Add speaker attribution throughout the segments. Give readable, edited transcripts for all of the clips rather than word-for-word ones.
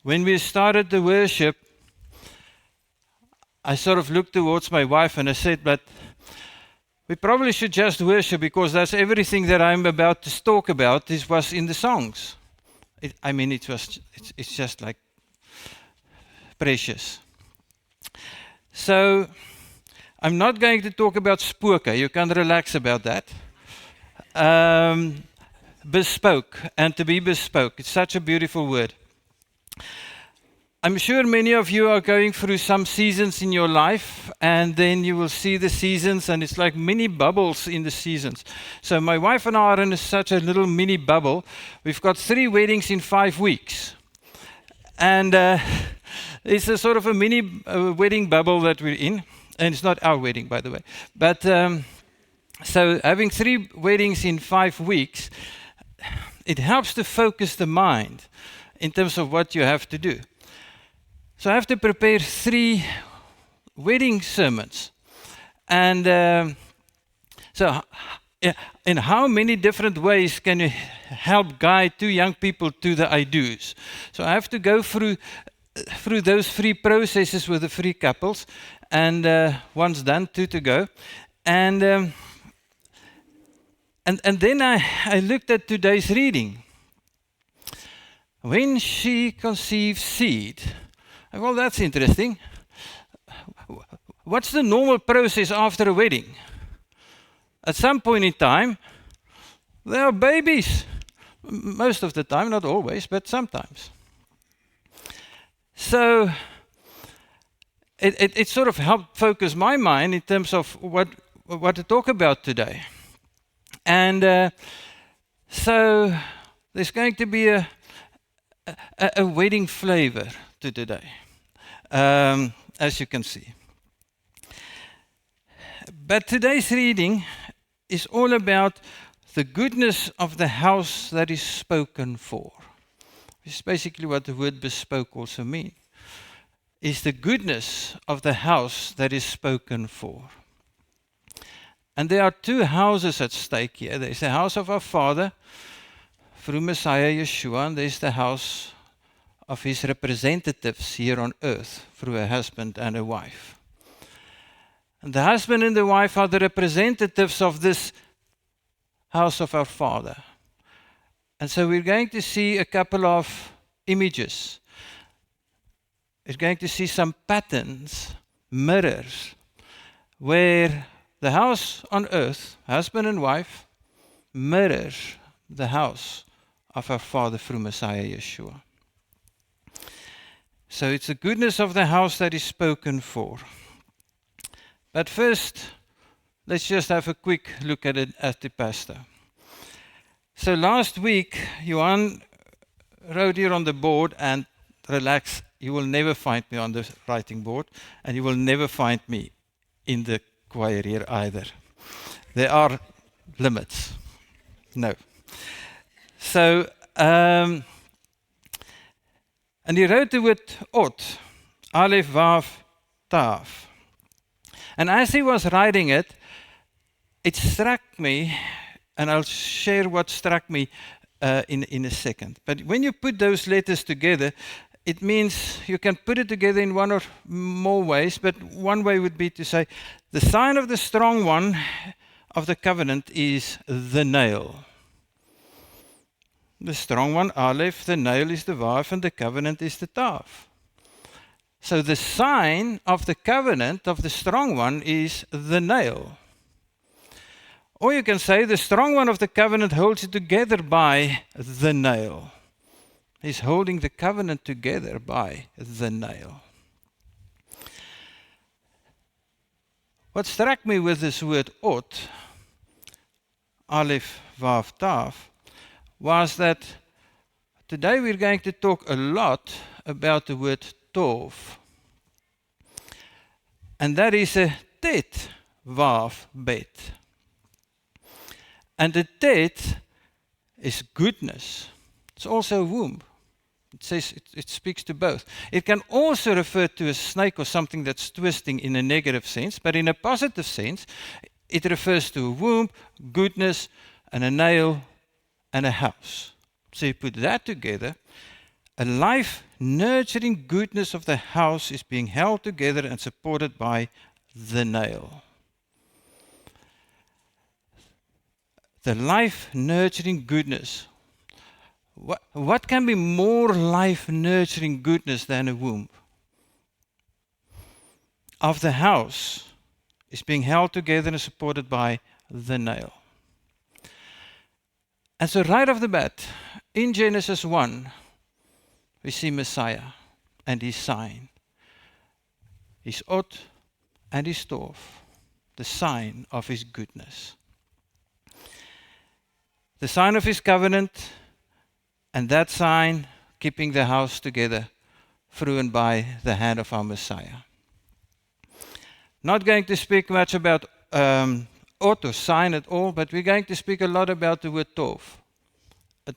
Speaker 1: when we started the worship, I sort of looked towards my wife and I said, but we probably should just worship because that's everything that I'm about to talk about. This was in the songs. It's just like precious. So I'm not going to talk about spooker. You can relax about that. Bespoke, and to be bespoke. It's such a beautiful word. I'm sure many of you are going through some seasons in your life, and then you will see the seasons, and it's like mini bubbles in the seasons. So my wife and I are in such a little mini bubble. We've got 3 weddings in 5 weeks. And it's a sort of a mini wedding bubble that we're in. And it's not our wedding, by the way. But so having 3 weddings in 5 weeks, it helps to focus the mind in terms of what you have to do. So I have to prepare 3 wedding sermons. And so in how many different ways can you help guide 2 young people to the I do's? So I have to go through those 3 processes with the 3 couples. And one's done, 2 to go. And then I looked at today's reading. When she conceives seed. Well, that's interesting. What's the normal process after a wedding? At some point in time, there are babies. Most of the time, not always, but sometimes. So it sort of helped focus my mind in terms of what to talk about today. And so there's going to be a wedding flavor to today, as you can see. But today's reading is all about the goodness of the house that is spoken for. It's basically what the word bespoke also means. Is the goodness of the house that is spoken for. And there are 2 houses at stake here. There's the house of our Father, through Messiah Yeshua, and there's the house of his representatives here on earth, through a husband and a wife. And the husband and the wife are the representatives of this house of our Father. And so we're going to see a couple of images. We're going to see some patterns, mirrors, where the house on earth, husband and wife, mirrors the house of our Father through Messiah Yeshua. So it's the goodness of the house that is spoken for. But first, let's just have a quick look at it as the pastor. So last week, Johan wrote here on the board, and relax, you will never find me on the writing board, and you will never find me in the choir here either. There are limits. No. So, and he wrote the word Ot, Aleph, Vav, Tav. And as he was writing it, it struck me, and I'll share what struck me in a second. But when you put those letters together, it means you can put it together in one or more ways, but one way would be to say, the sign of the strong one of the covenant is the nail. The strong one, Aleph, the nail is the Vav, and the covenant is the Tav. So the sign of the covenant of the strong one is the nail. Or you can say the strong one of the covenant holds it together by the nail. He's holding the covenant together by the nail. What struck me with this word Ot, Aleph, Vav, Tav, was that today we're going to talk a lot about the word Tov. And that is a Tet, Vav, Bet. And the Tet is goodness. It's also a womb. It says it speaks to both. It can also refer to a snake or something that's twisting in a negative sense, but in a positive sense, it refers to a womb, goodness, and a nail, and a house. So you put that together, A life nurturing goodness of the house is being held together and supported by the nail. The life nurturing goodness. What can be more life nurturing goodness than a womb? Of the house is being held together and supported by the nail. And so right off the bat, in Genesis 1, we see Messiah and his sign, his ot and his tov, the sign of his goodness. The sign of his covenant, and that sign keeping the house together through and by the hand of our Messiah. Not going to speak much about ot or sign at all, but we're going to speak a lot about the word tov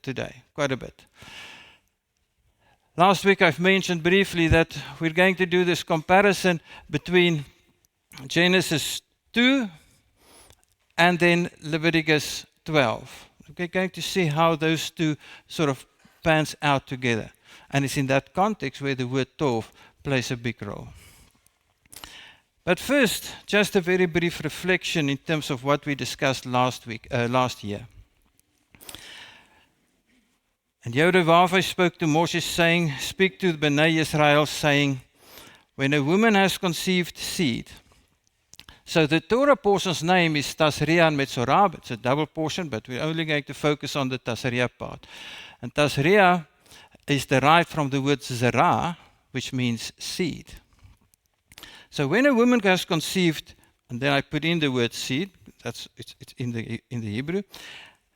Speaker 1: today, quite a bit. Last week I've mentioned briefly that we're going to do this comparison between Genesis 2 and then Leviticus 12. We're going to see how those two sort of pans out together. And it's in that context where the word tov plays a big role. But first, just a very brief reflection in terms of what we discussed last year. And Yodavave spoke to Moses saying, speak to the Bnei Israel saying, when a woman has conceived seed. So the Torah portion's name is Tazria and Metzorah. It's a double portion, but we're only going to focus on the Tazria part. And Tazria is derived from the word zerah, which means seed. So when a woman has conceived, and then I put in the word seed, it's in the Hebrew,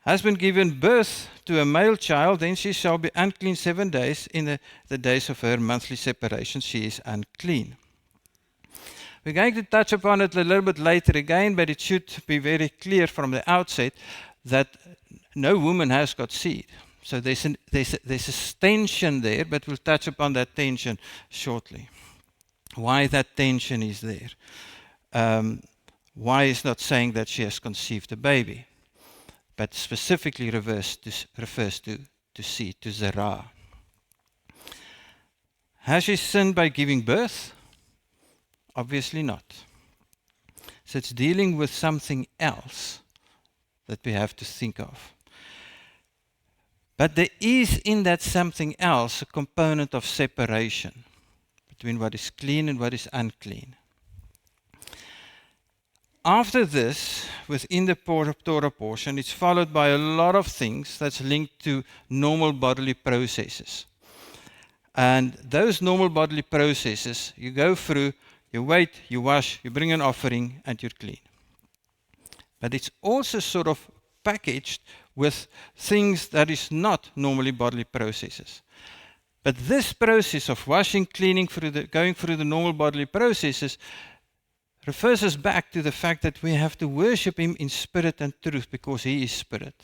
Speaker 1: has been given birth to a male child, then she shall be unclean 7 days. In the days of her monthly separation, she is unclean. We're going to touch upon it a little bit later again, but it should be very clear from the outset that no woman has got seed. So there's a tension there, but we'll touch upon that tension shortly. Why that tension is there. Why it's not saying that she has conceived a baby, but specifically refers to seed, to zerah. Has she sinned by giving birth? Obviously not. So it's dealing with something else that we have to think of. But there is in that something else a component of separation between what is clean and what is unclean. After this, within the Torah portion, it's followed by a lot of things that's linked to normal bodily processes. And those normal bodily processes, you go through, you wait, you wash, you bring an offering, and you're clean. But it's also sort of packaged with things that is not normally bodily processes. But this process of washing, cleaning, going through the normal bodily processes refers us back to the fact that we have to worship Him in spirit and truth because He is spirit.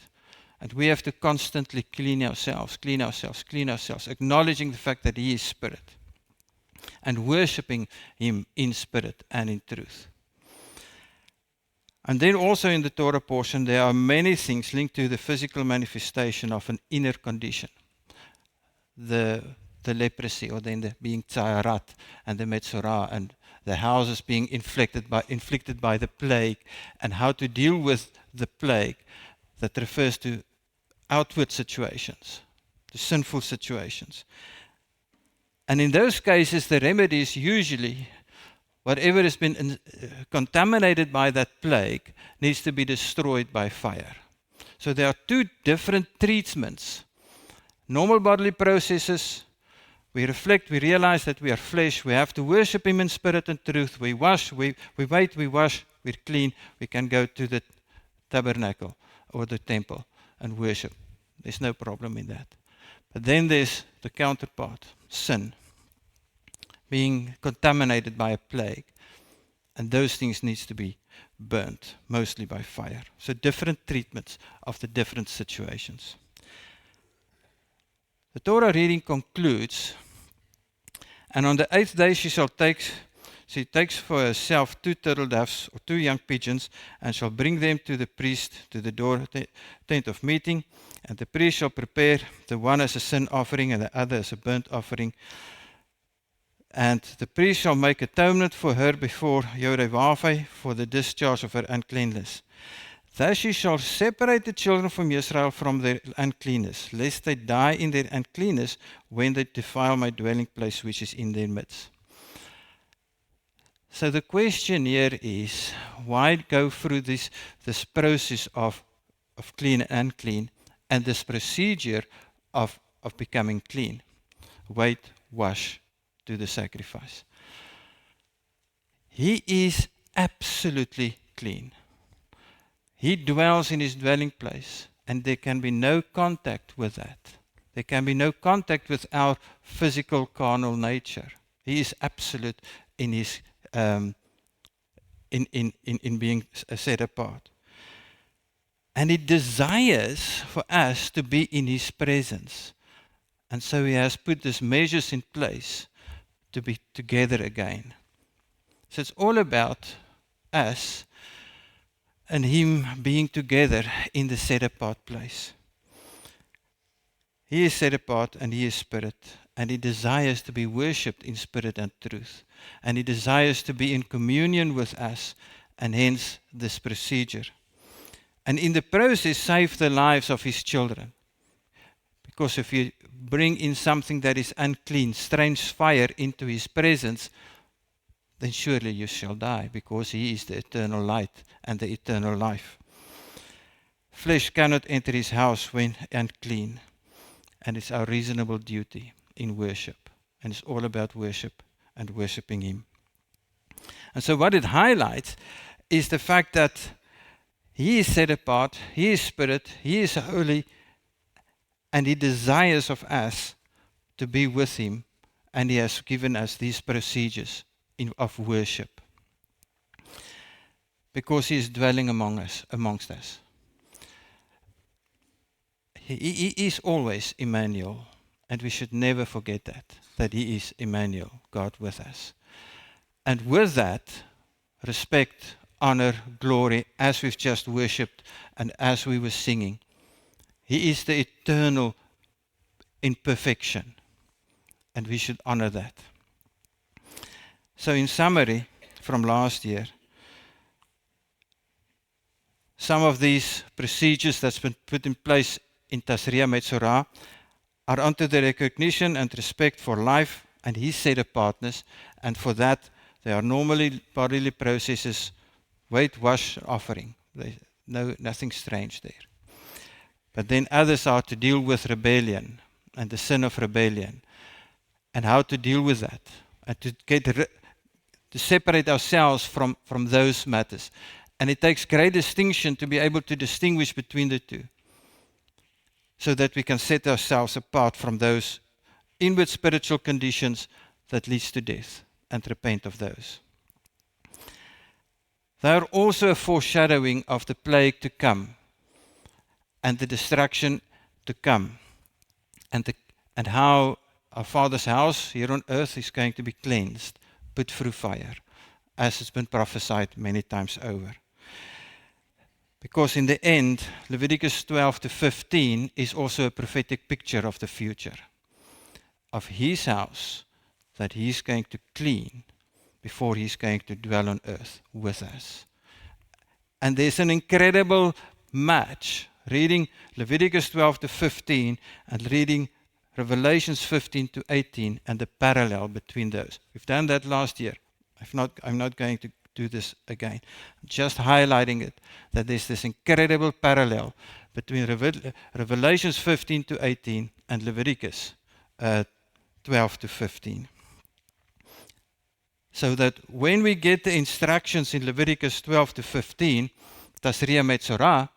Speaker 1: And we have to constantly clean ourselves, acknowledging the fact that He is spirit. And worshiping Him in spirit and in truth. And then also in the Torah portion, there are many things linked to the physical manifestation of an inner condition. The leprosy, or then the being tzaharat, and the metzorah, and the houses being inflicted by the plague, and how to deal with the plague that refers to outward situations, to sinful situations. And in those cases, the remedy is usually whatever has been contaminated by that plague needs to be destroyed by fire. So there are two different treatments. Normal bodily processes, we reflect, we realize that we are flesh, we have to worship Him in spirit and truth. We wash, we wait, we wash, we're clean, we can go to the tabernacle or the temple and worship. There's no problem in that. But then there's the counterpart, sin, being contaminated by a plague. And those things needs to be burnt, mostly by fire. So different treatments of the different situations. The Torah reading concludes, and on the 8th day she takes for herself 2 turtle doves or 2 young pigeons, and shall bring them to the priest to the door tent of meeting, And the priest shall prepare the one as a sin offering and the other as a burnt offering. And the priest shall make atonement for her before Yahweh for the discharge of her uncleanness. Thus she shall separate the children from Israel from their uncleanness, lest they die in their uncleanness when they defile my dwelling place which is in their midst. So the question here is, why go through this process of clean and unclean, and this procedure of becoming clean? Wait, wash, do the sacrifice. He is absolutely clean. He dwells in his dwelling place, and there can be no contact with that. There can be no contact with our physical carnal nature. He is absolute in his in being set apart. And he desires for us to be in his presence. And so he has put these measures in place to be together again. So it's all about us and him being together in the set apart place. He is set apart and he is spirit, and he desires to be worshipped in spirit and truth. And he desires to be in communion with us, and hence this procedure. And in the process, save the lives of his children. Because if you bring in something that is unclean, strange fire into his presence, then surely you shall die, because he is the eternal light and the eternal life. Flesh cannot enter his house when unclean, and it's our reasonable duty in worship. And it's all about worship and worshiping him. And so what it highlights is the fact that he is set apart, he is spirit, he is holy, and he desires of us to be with him, and he has given us these procedures of worship, because he is dwelling amongst us. He is always Emmanuel, and we should never forget that he is Emmanuel, God with us. And with that, respect, honor, glory, as we've just worshipped and as we were singing, he is the eternal in perfection, and we should honor that. So in summary, from last year, some of these procedures that's been put in place in Tasria Metzorah are unto the recognition and respect for life and his set apartness, and for that they are normally bodily processes, wait, wash, offering. Nothing strange there. But then others are to deal with rebellion and the sin of rebellion, and how to deal with that, and to separate ourselves from those matters. And it takes great distinction to be able to distinguish between the two, so that we can set ourselves apart from those inward spiritual conditions that leads to death, and repent of those. They are also a foreshadowing of the plague to come, and the destruction to come, and how our Father's house here on earth is going to be cleansed, put through fire, as it's been prophesied many times over. Because in the end, Leviticus 12 to 15 is also a prophetic picture of the future, of his house that he's going to clean before he's going to dwell on earth with us. And there's an incredible match, reading Leviticus 12 to 15 and reading Revelations 15 to 18, and the parallel between those. We've done that last year. I'm not going to do this again. I'm just highlighting it, that there's this incredible parallel between Revelations 15 to 18 and Leviticus 12 to 15. So that when we get the instructions in Leviticus 12 to 15, Tasria Metzorah,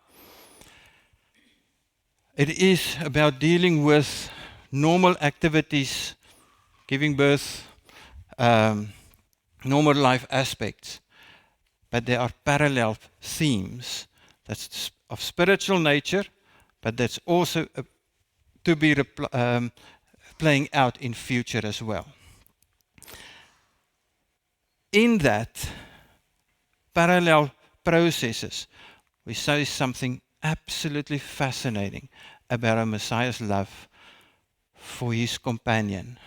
Speaker 1: it is about dealing with normal activities, giving birth, normal life aspects. But there are parallel themes that's of spiritual nature, but that's also to be playing out in future as well. In that parallel processes, we see something absolutely fascinating, about our Messiah's love for his companion,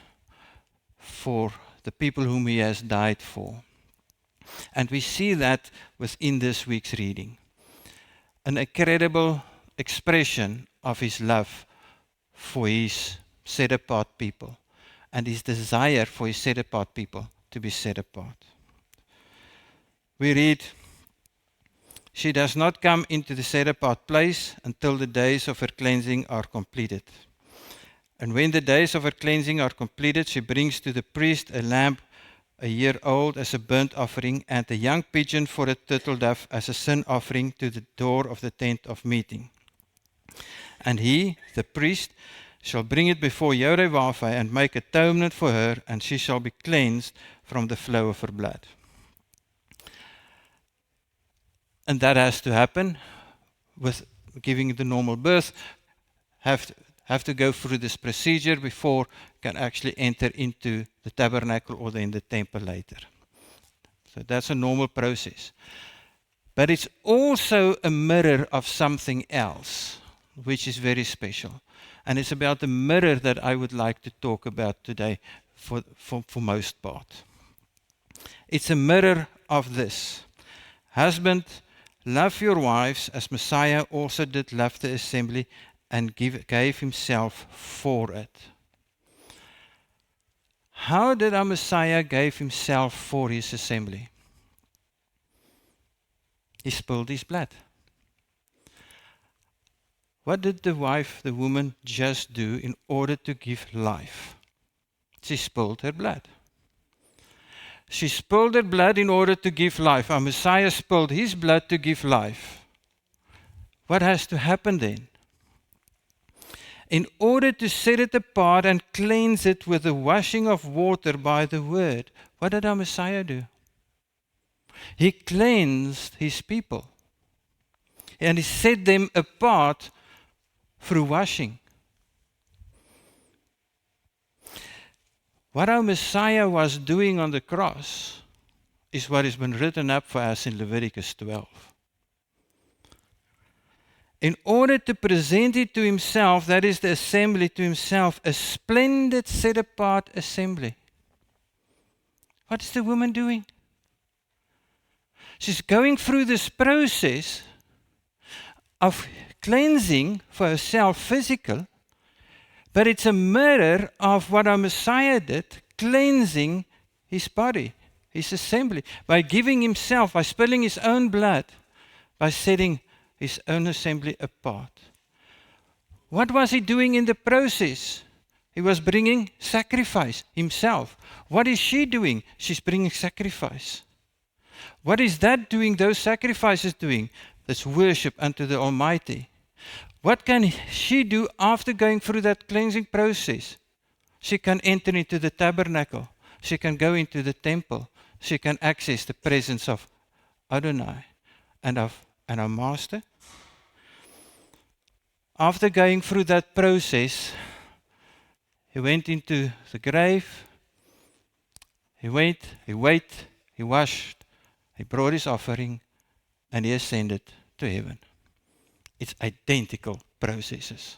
Speaker 1: for the people whom he has died for. And we see that within this week's reading. An incredible expression of his love for his set-apart people and his desire for his set-apart people to be set apart. We read, "She does not come into the set-apart place until the days of her cleansing are completed. And when the days of her cleansing are completed, she brings to the priest a lamb a year old as a burnt offering, and a young pigeon for a turtle dove as a sin offering to the door of the tent of meeting. And he, the priest, shall bring it before Yehovah and make atonement for her, and she shall be cleansed from the flow of her blood." And that has to happen with giving the normal birth, have to go through this procedure before can actually enter into the tabernacle or then the temple later. So that's a normal process. But it's also a mirror of something else, which is very special. And it's about the mirror that I would like to talk about today for most part. It's a mirror of this. "Husband, love your wives as Messiah also did love the assembly and gave himself for it." How did our Messiah give himself for his assembly? He spilled his blood. What did the woman just do in order to give life? She spilled her blood. She spilled her blood in order to give life. Our Messiah spilled his blood to give life. What has to happen then? In order to set it apart and cleanse it with the washing of water by the word, what did our Messiah do? He cleansed his people. And he set them apart through washing. What our Messiah was doing on the cross is what has been written up for us in Leviticus 12. In order to present it to himself, that is the assembly to himself, a splendid set-apart assembly. What is the woman doing? She's going through this process of cleansing for herself physical, but it's a mirror of what our Messiah did, cleansing his body, his assembly, by giving himself, by spilling his own blood, by setting his own assembly apart. What was he doing in the process? He was bringing sacrifice himself. What is she doing? She's bringing sacrifice. What is that doing, those sacrifices doing? That's worship unto the Almighty. What can she do after going through that cleansing process? She can enter into the tabernacle. She can go into the temple. She can access the presence of Adonai and our Master. After going through that process, he went into the grave. He waited, he washed, he brought his offering, and he ascended to heaven. It's identical processes.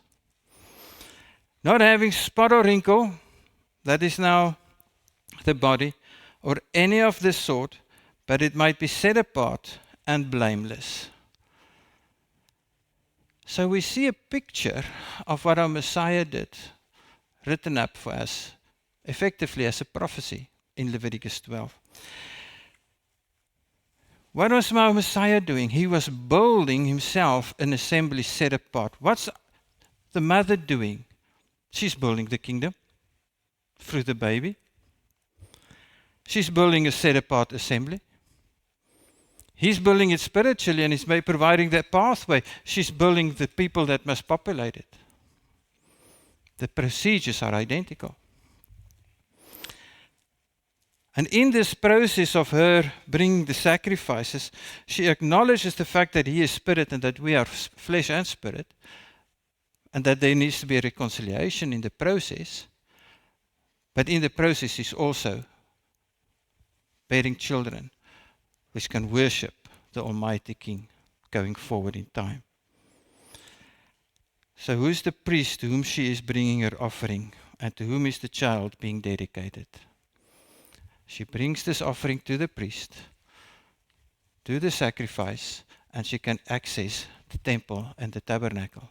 Speaker 1: Not having spot or wrinkle, that is now the body, or any of this sort, but it might be set apart and blameless. So we see a picture of what our Messiah did, written up for us, effectively as a prophecy in Leviticus 12. What was our Messiah doing? He was building himself an assembly set apart. What's the mother doing? She's building the kingdom through the baby. She's building a set apart assembly. He's building it spiritually and he's providing that pathway. She's building the people that must populate it. The procedures are identical. And in this process of her bringing the sacrifices, she acknowledges the fact that he is spirit and that we are flesh and spirit, and that there needs to be a reconciliation in the process. But in the process, he's also bearing children which can worship the Almighty King going forward in time. So who is the priest to whom she is bringing her offering, and to whom is the child being dedicated? She brings this offering to the priest, to the sacrifice, and she can access the temple and the tabernacle.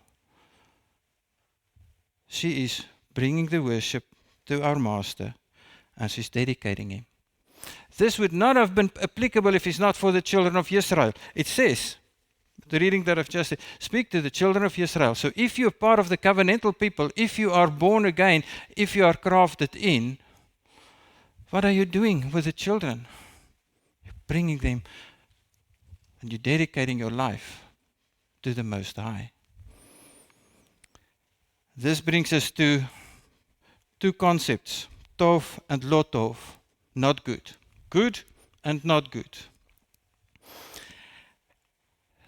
Speaker 1: She is bringing the worship to our Master, and she's dedicating him. This would not have been applicable if it's not for the children of Israel. It says, the reading that I've just said, speak to the children of Israel. So if you're part of the covenantal people, if you are born again, if you are crafted in, what are you doing with the children? You're bringing them and you're dedicating your life to the Most High. This brings us to two concepts, tov and lo tov, not good. Good and not good.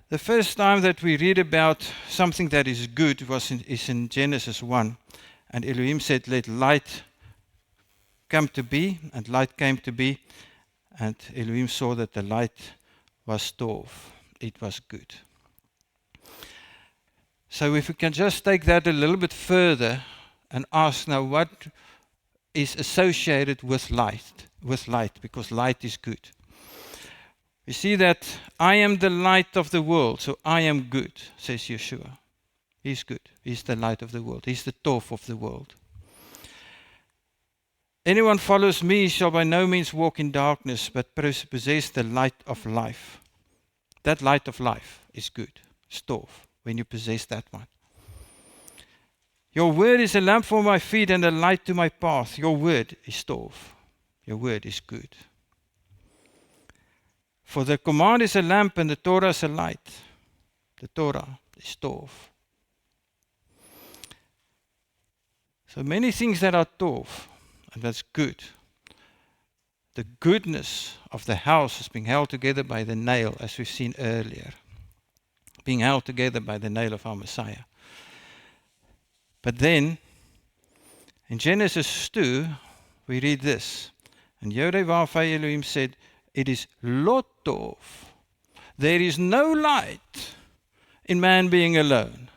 Speaker 1: The first time that we read about something that is good is in Genesis 1. And Elohim said, let light come to be, and light came to be. And Elohim saw that the light was tov. It was good. So if we can just take that a little bit further and ask now what is associated with light, because light is good. We see that I am the light of the world, so I am good, says Yeshua. He's good. He's the light of the world. He's the tov of the world. Anyone follows me shall by no means walk in darkness, but possess the light of life. That light of life is good. It's tov, when you possess that one. Your word is a lamp for my feet and a light to my path. Your word is tov. Your word is good. For the command is a lamp and the Torah is a light. The Torah is tov. So many things that are tov, and that's good. The goodness of the house is being held together by the nail, as we've seen earlier. Being held together by the nail of our Messiah. But then, in Genesis 2, we read this. And Yodevavai Elohim said, it is lo tov. There is no light in man being alone.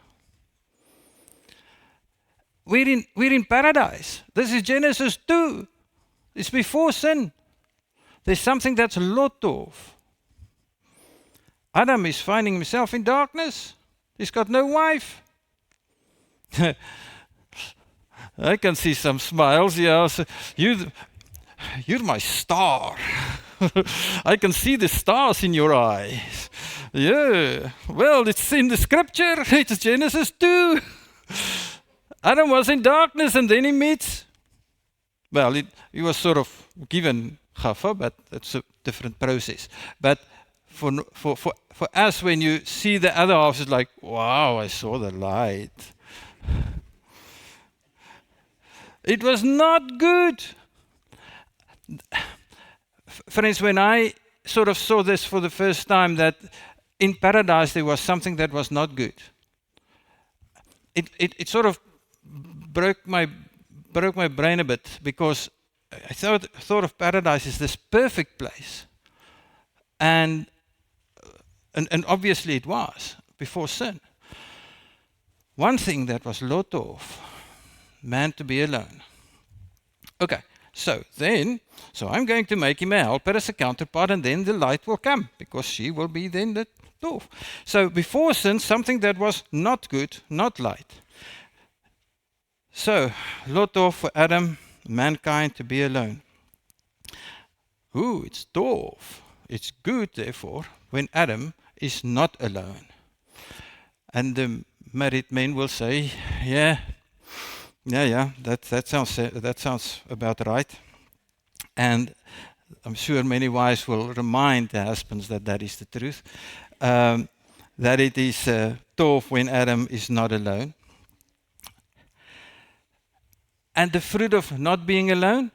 Speaker 1: We're in paradise. This is Genesis 2. It's before sin. There's something that's lo tov. Adam is finding himself in darkness. He's got no wife. I can see some smiles. Yeah, so you're my star. I can see the stars in your eyes. Yeah. Well, it's in the scripture. It's Genesis 2. Adam was in darkness and then he meets. Well, he was sort of given Chava, but that's a different process. But for us, when you see the other half, it's like, wow, I saw the light. It was not good. Friends, when I sort of saw this for the first time, that in paradise there was something that was not good, it sort of broke my brain a bit, because I thought of paradise as this perfect place, and obviously it was before sin. One thing that was lo tov, man to be alone. Okay. So I'm going to make him a helper as a counterpart, and then the light will come, because she will be then the tov. So before sin, something that was not good, not light. So, lo tov for Adam, mankind to be alone. Ooh, it's tov. It's good, therefore, when Adam is not alone. And the married men will say, yeah, that sounds about right. And I'm sure many wives will remind the husbands that is the truth, that it is tov when Adam is not alone. And the fruit of not being alone,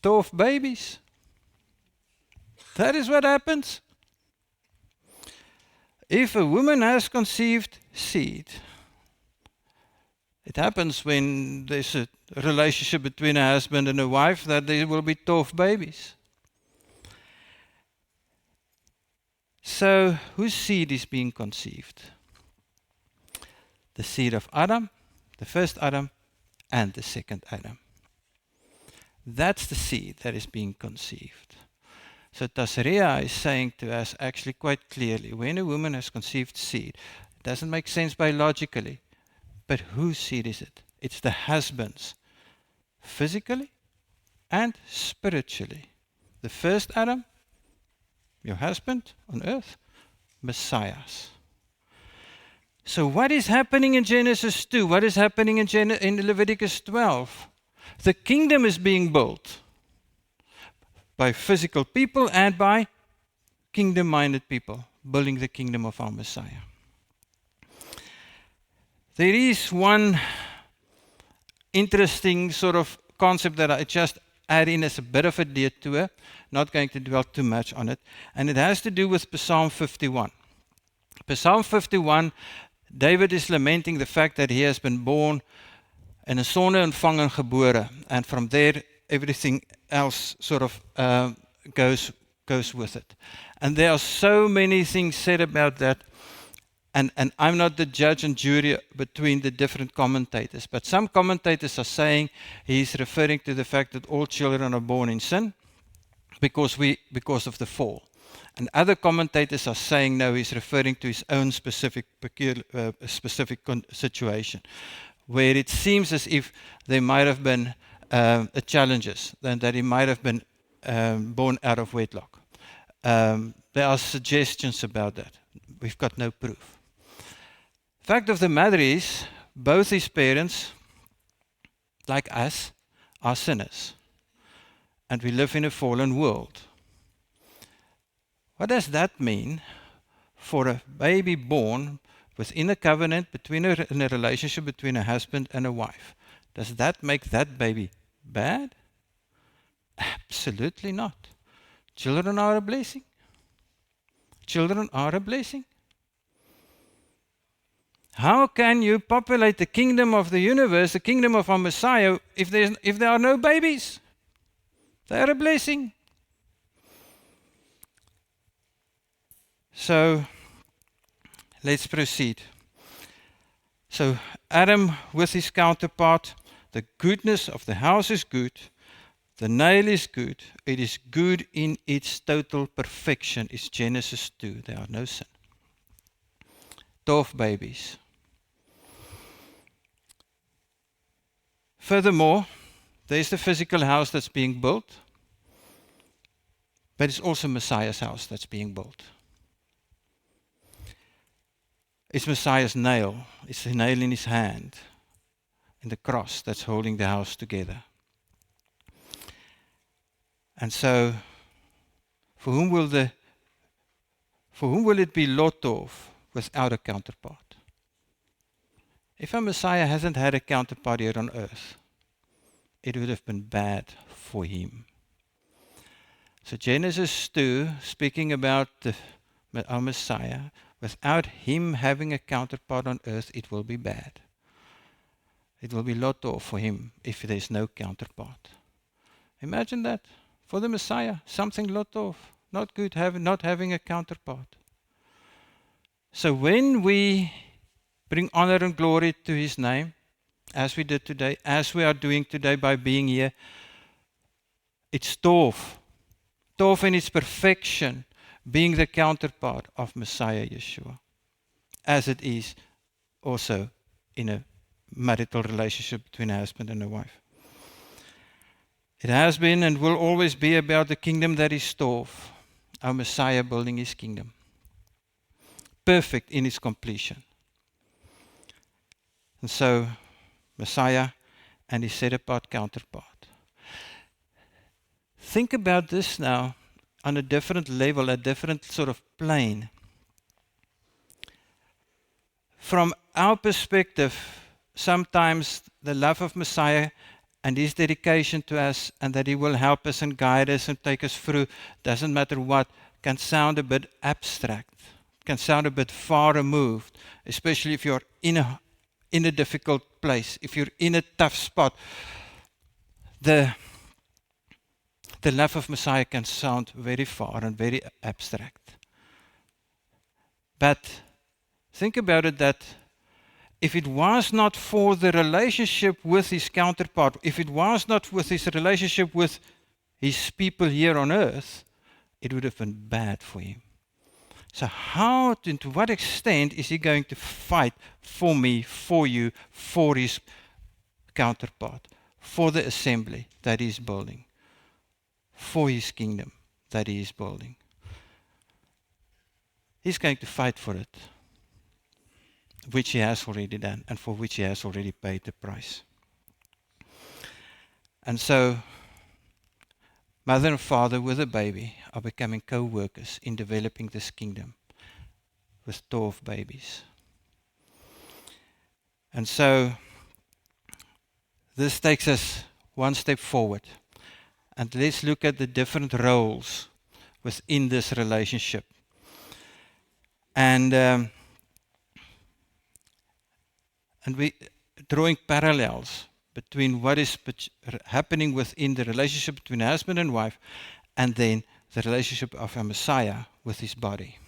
Speaker 1: tov babies. That is what happens. If a woman has conceived seed, it happens when there's a relationship between a husband and a wife, that there will be tov babies. So, whose seed is being conceived? the seed of Adam, the first Adam, and the second Adam. That's the seed that is being conceived. So Tazria is saying to us actually quite clearly, when a woman has conceived seed, it doesn't make sense biologically, but whose seed is it? It's the husband's, physically and spiritually. The first Adam, your husband on earth, Messiah's. So what is happening in Genesis 2? What is happening in Leviticus 12? The kingdom is being built by physical people and by kingdom-minded people, building the kingdom of our Messiah. There is one interesting sort of concept that I just add in as a bit of a detour, not going to dwell too much on it, and it has to do with Psalm 51. Psalm 51, David is lamenting the fact that he has been born in 'n sonde ontvang en gebore, and from there everything else sort of goes with it. And there are so many things said about that, and I'm not the judge and jury between the different commentators, but some commentators are saying he's referring to the fact that all children are born in sin because of the fall. And other commentators are saying no, he's referring to his own specific situation, where it seems as if there might have been challenges, that he might have been born out of wedlock. There are suggestions about that. We've got no proof. Fact of the matter is, both his parents, like us, are sinners. And we live in a fallen world. What does that mean for a baby born within a covenant, in a relationship between a husband and a wife? Does that make that baby bad? Absolutely not. Children are a blessing. Children are a blessing. How can you populate the kingdom of the universe, the kingdom of our Messiah, if there are no babies? They are a blessing. So, let's proceed. So, Adam with his counterpart, the goodness of the house is good, the nail is good, it is good in its total perfection, is Genesis 2, there are no sin. 12 babies. Furthermore, there's the physical house that's being built, but it's also Messiah's house that's being built. It's Messiah's nail. It's the nail in his hand, in the cross that's holding the house together. And so, for whom will it be lot of without a counterpart? If our Messiah hasn't had a counterpart here on earth, it would have been bad for him. So Genesis 2, speaking about our Messiah, without him having a counterpart on earth, it will be bad. It will be lot off for him if there's no counterpart. Imagine that. For the Messiah, something lot off. Not good not having a counterpart. So when we bring honor and glory to his name, as we did today, as we are doing today by being here, it's Tov. Tov in its perfection, being the counterpart of Messiah Yeshua, as it is also in a marital relationship between a husband and a wife. It has been and will always be about the kingdom that is Tov, our Messiah building his kingdom, perfect in its completion. And so, Messiah and his set-apart counterpart. Think about this now on a different level, a different sort of plane. From our perspective, sometimes the love of Messiah and his dedication to us, and that he will help us and guide us and take us through, doesn't matter what, can sound a bit abstract, can sound a bit far removed, especially if you're in a difficult place, if you're in a tough spot. The love of Messiah can sound very far and very abstract. But think about it, that if it was not for the relationship with his counterpart, if it was not with his relationship with his people here on earth, it would have been bad for him. So how, to what extent is he going to fight for me, for you, for his counterpart, for the assembly that he's building, for his kingdom that he is building? He's going to fight for it, which he has already done and for which he has already paid the price. And so, mother and father with a baby are becoming co-workers in developing this kingdom with 12 babies. And so, this takes us one step forward. And let's look at the different roles within this relationship. And we drawing parallels between what is happening within the relationship between husband and wife, and then the relationship of a Messiah with his body.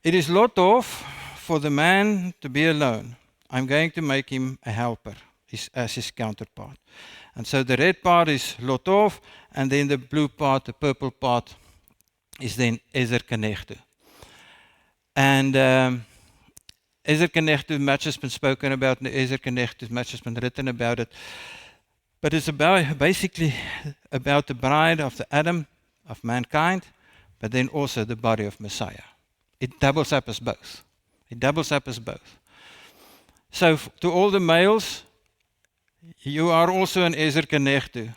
Speaker 1: It is lot of for the man to be alone. I'm going to make him a helper as his counterpart. And so the red part is lot of, and then the blue part, the purple part, is then Ezer Kenegdo. And Ezer Kenegdo, much has been spoken about, and Ezer Kenegdo, much has been written about it. But it's basically about the bride of the Adam, of mankind, but then also the body of Messiah. It doubles up as both. It doubles up as both. So to all the males, you are also an Ezer Kenegdo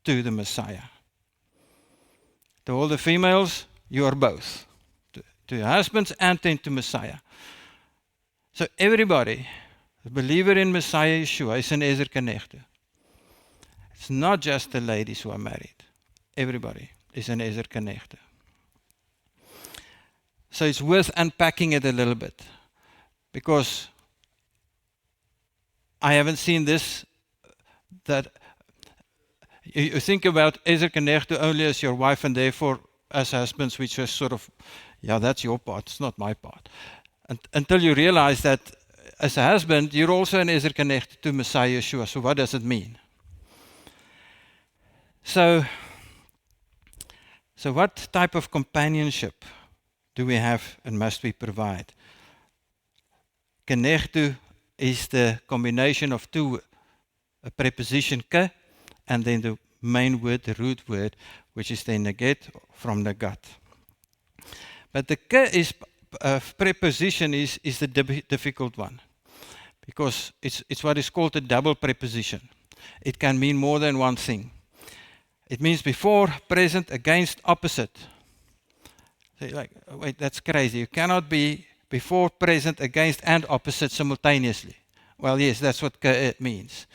Speaker 1: to the Messiah. To all the females, you are both. To your husbands and then to Messiah. So everybody, the believer in Messiah Yeshua, is an Ezer Kenegdo. It's not just the ladies who are married. Everybody is an Ezer Kenegdo. So it's worth unpacking it a little bit. Because I haven't seen this, that you think about Ezer Kenegdo only as your wife and therefore as husbands, which is sort of, yeah, that's your part, it's not my part. Until you realize that as a husband, you're also an Ezer Kenegdo to Messiah Yeshua. So what does it mean? So what type of companionship do we have and must we provide? Kenegdo is the combination of two, a preposition ke, and then the main word, the root word, which is the neget from nagat. But the ke preposition is the difficult one, because it's what is called a double preposition. It can mean more than one thing. It means before, present, against, opposite. So you're like, wait, that's crazy. You cannot be before, present, against, and opposite simultaneously. Well, yes, that's what it means.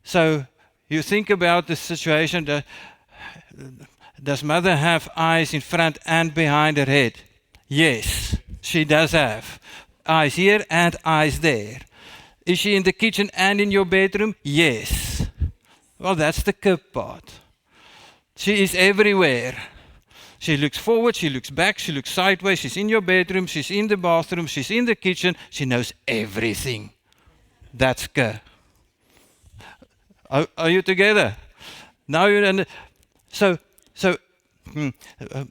Speaker 1: So you think about the situation, does mother have eyes in front and behind her head? Yes, she does have. Eyes here and eyes there. Is she in the kitchen and in your bedroom? Yes. Well, that's the kip part. She is everywhere. She looks forward, she looks back, she looks sideways, she's in your bedroom, she's in the bathroom, she's in the kitchen, she knows everything. That's ke. Are you together? Now you're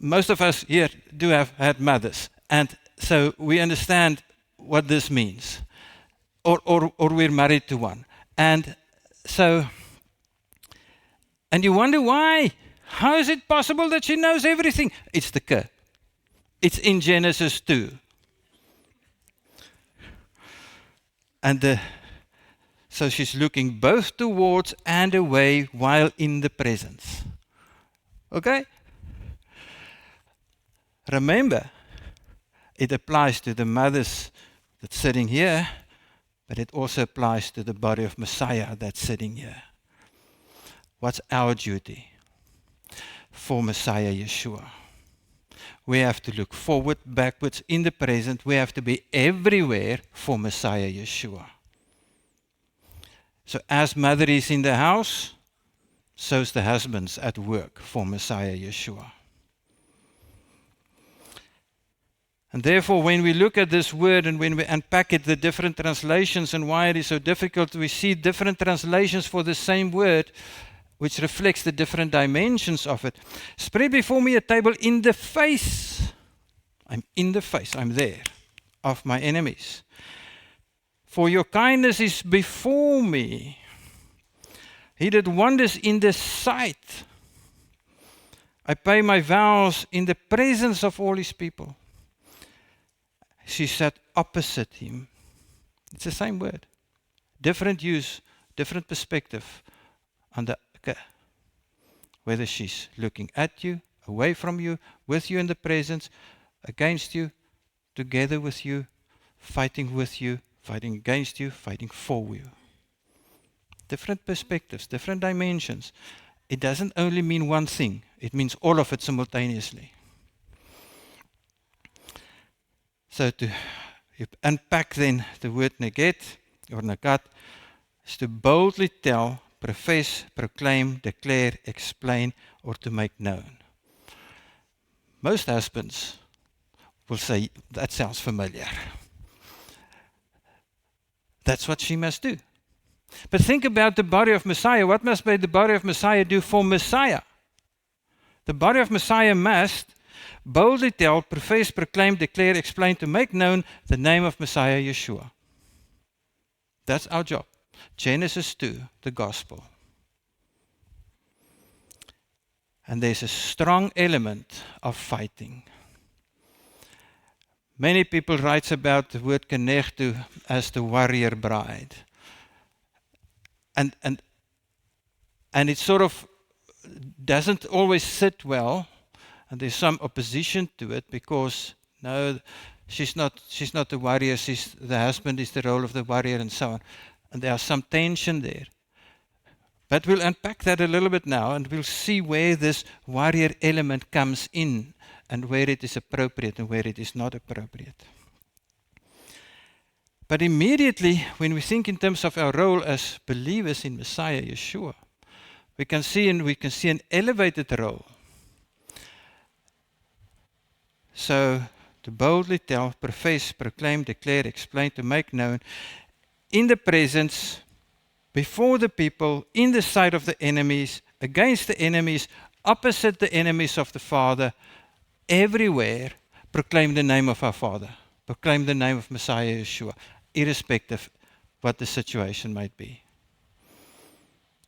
Speaker 1: most of us here do have had mothers, and so we understand what this means, or we're married to one, and you wonder why. How is it possible that she knows everything? It's the ke. It's in Genesis 2. And so she's looking both towards and away while in the presence. Okay? Remember, it applies to the mothers that's sitting here, but it also applies to the body of Messiah that's sitting here. What's our duty for Messiah Yeshua? We have to look forward, backwards, in the present. We have to be everywhere for Messiah Yeshua. So as mother is in the house, so's the husbands at work for Messiah Yeshua. And therefore, when we look at this word and when we unpack it, the different translations and why it is so difficult, we see different translations for the same word, which reflects the different dimensions of it. Spread before me a table in the face. I'm in the face, I'm there, of my enemies. For your kindness is before me. He did wonders in the sight. I pay my vows in the presence of all his people. She sat opposite him. It's the same word. Different use, different perspective on the whether she's looking at you, away from you, with you in the presence, against you, together with you, fighting against you, fighting for you. Different perspectives, different dimensions. It doesn't only mean one thing, it means all of it simultaneously. So to unpack then the word neget or nagat is to boldly tell, profess, proclaim, declare, explain, or to make known. Most husbands will say, that sounds familiar. That's what she must do. But think about the body of Messiah. What must the body of Messiah do for Messiah? The body of Messiah must boldly tell, profess, proclaim, declare, explain, to make known the name of Messiah Yeshua. That's our job. Genesis 2, the gospel. And there's a strong element of fighting. Many people write about the word kenegdu as the warrior bride. And it sort of doesn't always sit well. And there's some opposition to it because, no, she's not the warrior, the husband is the role of the warrior and so on. And there's some tension there. But we'll unpack that a little bit now and we'll see where this warrior element comes in and where it is appropriate and where it is not appropriate. But immediately, when we think in terms of our role as believers in Messiah Yeshua, we can see an elevated role. So, to boldly tell, profess, proclaim, declare, explain, to make known, in the presence, before the people, in the sight of the enemies, against the enemies, opposite the enemies of the Father, everywhere, proclaim the name of our Father. Proclaim the name of Messiah Yeshua, irrespective what the situation might be.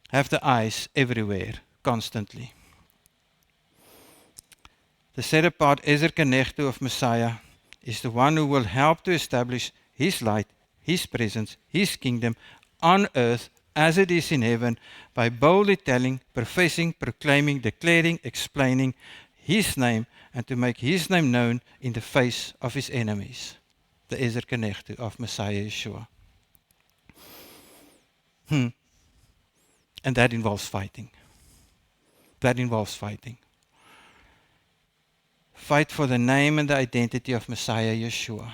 Speaker 1: Have the eyes everywhere, constantly. The set-apart Ezer Kenegdu of Messiah is the one who will help to establish His light, His presence, His kingdom on earth as it is in heaven by boldly telling, professing, proclaiming, declaring, explaining His name and to make His name known in the face of His enemies. The Ezer Kenegdu of Messiah Yeshua. And that involves fighting. That involves fighting. Fight for the name and the identity of Messiah Yeshua.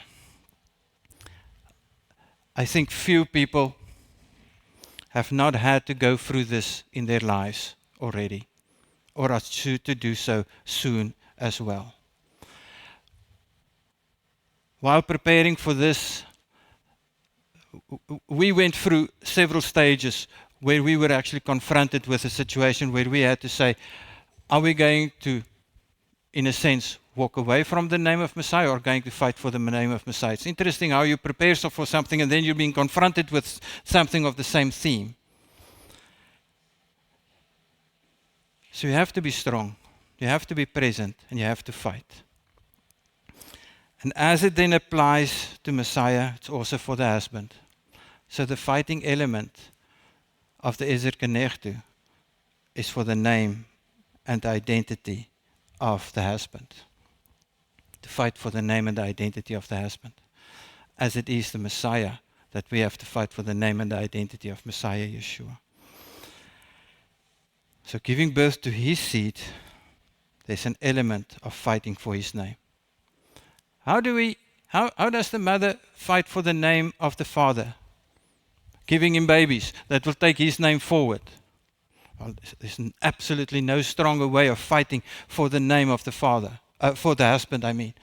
Speaker 1: I think few people have not had to go through this in their lives already, or are to do so soon as well. While preparing for this, we went through several stages where we were actually confronted with a situation where we had to say, are we going to, in a sense, walk away from the name of Messiah or going to fight for the name of Messiah? It's interesting how you prepare for something and then you're being confronted with something of the same theme. So you have to be strong, you have to be present, and you have to fight. And as it then applies to Messiah, it's also for the husband. So the fighting element of the Ezer Kenegdu is for the name and the identity of the husband. To fight for the name and the identity of the husband. As it is the Messiah that we have to fight for the name and the identity of Messiah Yeshua. So giving birth to His seed, there's an element of fighting for His name. How does the mother fight for the name of the father? Giving him babies that will take his name forward. Well, there's absolutely no stronger way of fighting for the name of the father, for the husband, I mean,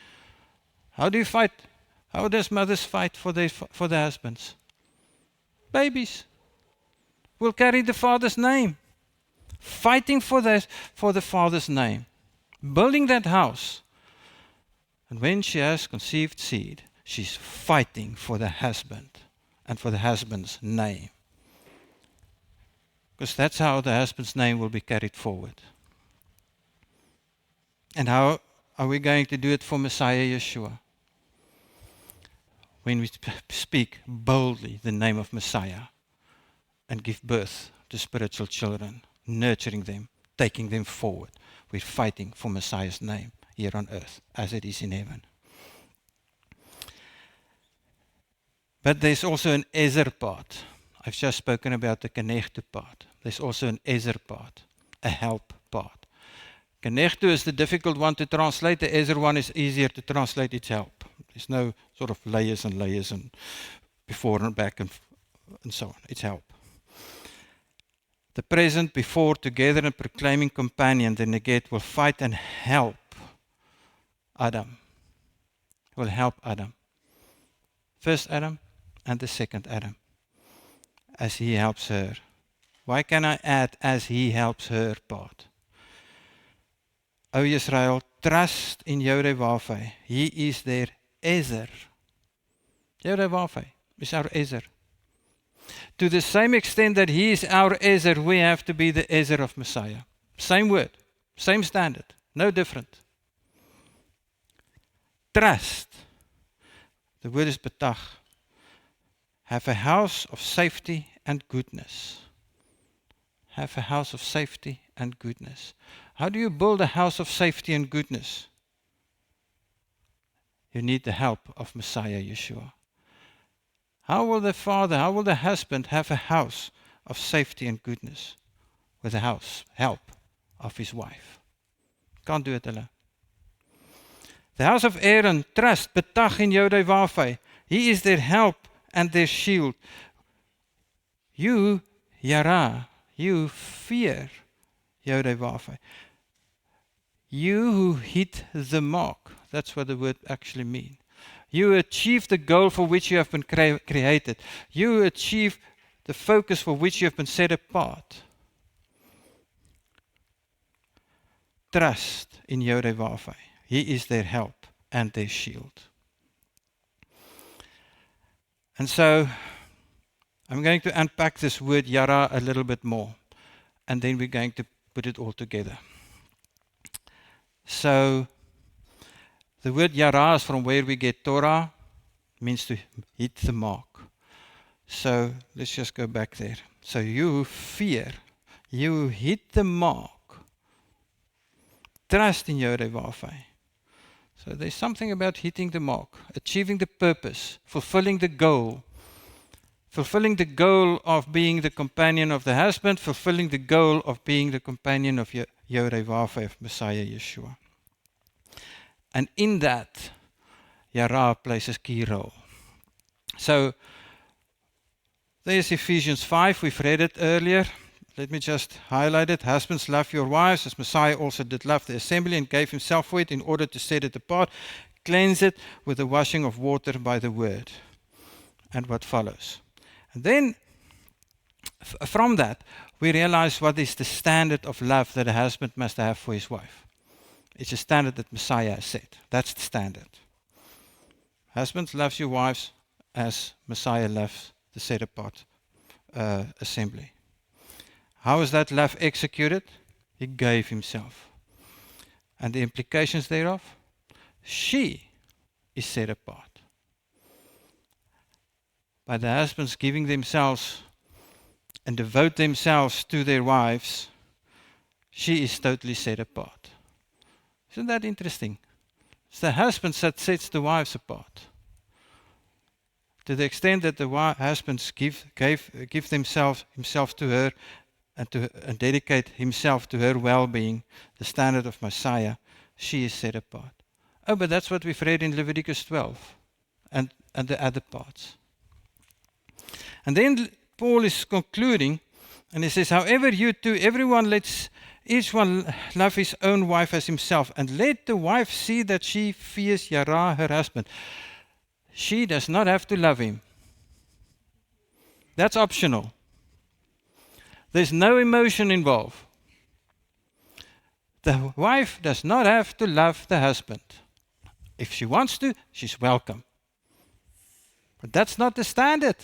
Speaker 1: How do you fight? How does mothers fight for their husbands? Babies will carry the father's name, fighting for the father's name, building that house. And when she has conceived seed, she's fighting for the husband and for the husband's name. Because that's how the husband's name will be carried forward. And how are we going to do it for Messiah Yeshua? When we speak boldly the name of Messiah and give birth to spiritual children, nurturing them, taking them forward. We're fighting for Messiah's name here on earth as it is in heaven. But there's also an Ezer part. I've just spoken about the Kenegdu part. There's also an Ezer part, a help part. Kenegdu is the difficult one to translate. The Ezer one is easier to translate. It's help. There's no sort of layers and before and back and so on. It's help. The present, before, together, and proclaiming companion, the negate, will fight and help Adam. Will help Adam. First Adam and the second Adam. As he helps her. Why can I add as he helps her part? O Israel, trust in Yahweh. He is their Ezer. Yahweh is our Ezer. To the same extent that he is our Ezer, we have to be the Ezer of Messiah. Same word, same standard, no different. Trust. The word is betach. Have a house of safety and goodness. Have a house of safety and goodness. How do you build a house of safety and goodness? You need the help of Messiah Yeshua. How will the father, how will the husband have a house of safety and goodness? With the help of his wife. Can't do it alone. The house of Aaron, trust, betach in Yodai. He is their help and their shield. You, Yara, you fear Yodai. You who hit the mark. That's what the word actually means. You achieve the goal for which you have been created. You achieve the focus for which you have been set apart. Trust in Yodai. He is their help and their shield. And so, I'm going to unpack this word Yara a little bit more. And then we're going to put it all together. So, the word Yara is from where we get Torah, means to hit the mark. So let's just go back there. So you fear, you hit the mark. Trust in Yodai. So there's something about hitting the mark, achieving the purpose, fulfilling the goal. Fulfilling the goal of being the companion of the husband, fulfilling the goal of being the companion of Yodai, of Messiah Yeshua. And in that, Yara plays a key role. So, there's Ephesians 5, we've read it earlier. Let me just highlight it. Husbands, love your wives, as Messiah also did love the assembly and gave himself for it in order to set it apart, cleanse it with the washing of water by the word. And what follows. And then, from that, we realize what is the standard of love that a husband must have for his wife. It's a standard that Messiah has set. That's the standard. Husbands, love your wives as Messiah loves the set-apart assembly. How is that love executed? He gave himself. And the implications thereof? She is set apart. By the husbands giving themselves and devote themselves to their wives, she is totally set apart. Isn't that interesting? It's the husbands that sets the wives apart. To the extent that the husbands give himself to her and dedicate himself to her well-being, the standard of Messiah, she is set apart. Oh, but that's what we've read in Leviticus 12 and the other parts. And then Paul is concluding, and he says, however, you too, everyone, let's Each one love his own wife as himself, and let the wife see that she fears Yara, her husband. She does not have to love him. That's optional. There's no emotion involved. The wife does not have to love the husband. If she wants to, she's welcome. But that's not the standard.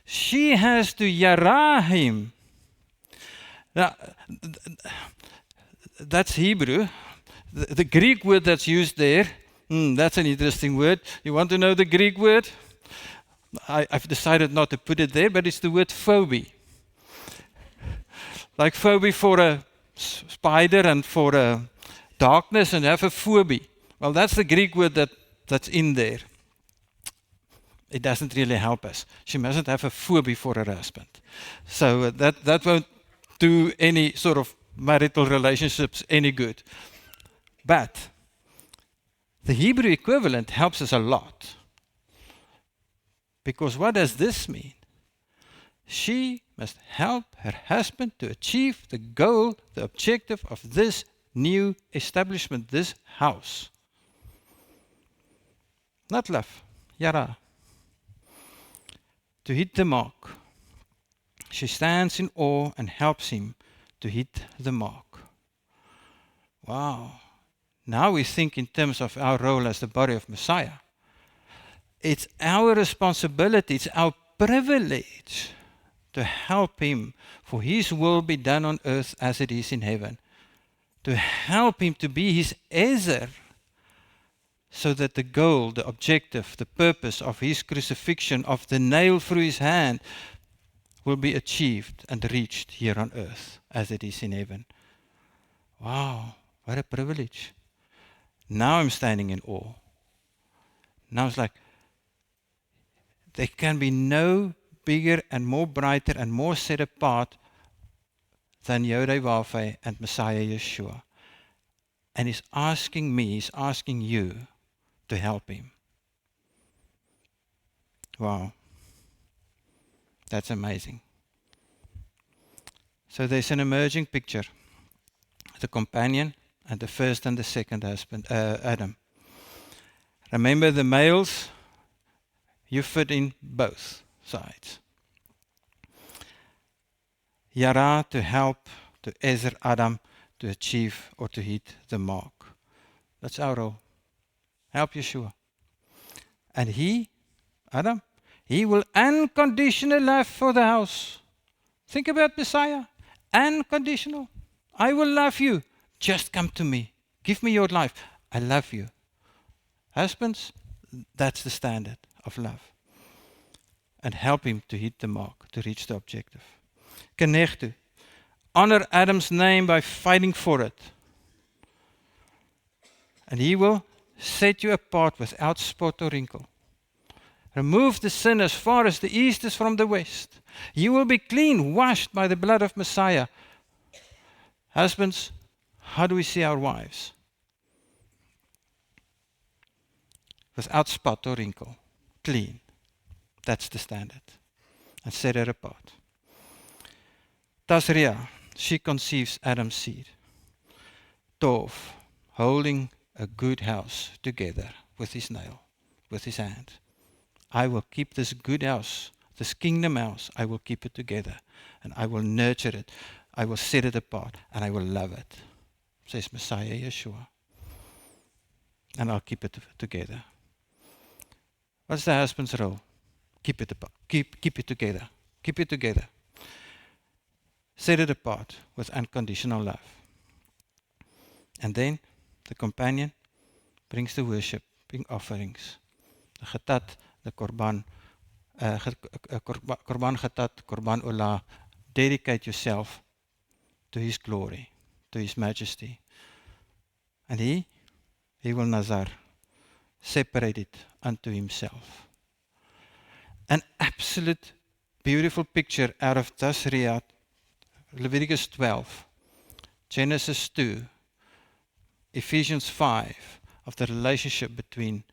Speaker 1: She has to yara him. Now, that's Hebrew. The Greek word that's used there, that's an interesting word. You want to know the Greek word? I've decided not to put it there, but it's the word phobia. Like phobia for a spider and for a darkness, and have a phobia. Well, that's the Greek word that's in there. It doesn't really help us. She mustn't have a phobia for her husband. So that won't do any sort of marital relationships any good. But the Hebrew equivalent helps us a lot. Because what does this mean? She must help her husband to achieve the goal, the objective of this new establishment, this house. Not love, yara. To hit the mark. She stands in awe and helps him to hit the mark. Wow. Now we think in terms of our role as the body of Messiah. It's our responsibility, it's our privilege to help him for his will be done on earth as it is in heaven. To help him to be his Ezer, so that the goal, the objective, the purpose of his crucifixion, of the nail through his hand, will be achieved and reached here on earth as it is in heaven. Wow, what a privilege. Now I'm standing in awe. Now it's like, there can be no bigger and more brighter and more set apart than Yodhe-Wafeh and Messiah Yeshua. And he's asking me, he's asking you to help him. Wow. That's amazing. So there's an emerging picture. The companion and the first and the second husband, Adam. Remember the males, you fit in both sides. Yara to help, to Ezer Adam to achieve or to hit the mark. That's our role. Help Yeshua. And he, Adam, he will unconditional love for the house. Think about Messiah. Unconditional. I will love you. Just come to me. Give me your life. I love you. Husbands, that's the standard of love. And help him to hit the mark, to reach the objective. Kenegtu. Honor Adam's name by fighting for it. And he will set you apart without spot or wrinkle. Remove the sin as far as the east is from the west. You will be clean, washed by the blood of Messiah. Husbands, how do we see our wives? Without spot or wrinkle. Clean. That's the standard. And set her apart. Tazria, she conceives Adam's seed. Tov, holding a good house together with his nail, with his hand. I will keep this good house, this kingdom house, I will keep it together. And I will nurture it. I will set it apart. And I will love it. Says Messiah Yeshua. And I'll keep it together. What's the husband's role? Keep it apart. Keep it together. Keep it together. Set it apart with unconditional love. And then the companion brings the worship, bring offerings. The chatat, the korban, korban chatat, korban olah. Dedicate yourself to his glory, to his majesty. And he will nazar, separate it unto himself. An absolute beautiful picture out of Tazria, Leviticus 12, Genesis 2, Ephesians 5, of the relationship between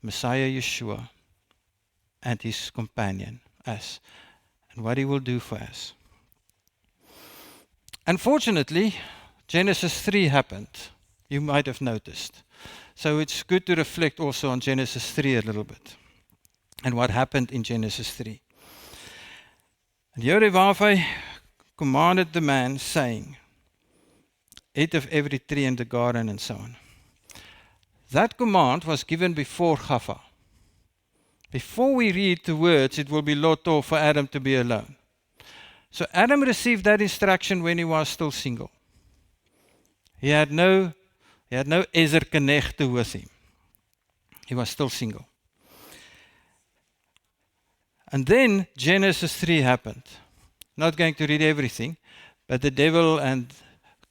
Speaker 1: Messiah Yeshua and his companion, us, and what he will do for us. Unfortunately, Genesis 3 happened. You might have noticed. So it's good to reflect also on Genesis 3 a little bit and what happened in Genesis 3. And Jehovah commanded the man, saying, eat of every tree in the garden, and so on. That command was given before Chava. Before we read the words, it will be lot for Adam to be alone. So Adam received that instruction when he was still single. He had no Ezer Knechte with him. He was still single. And then Genesis 3 happened. Not going to read everything, but the devil and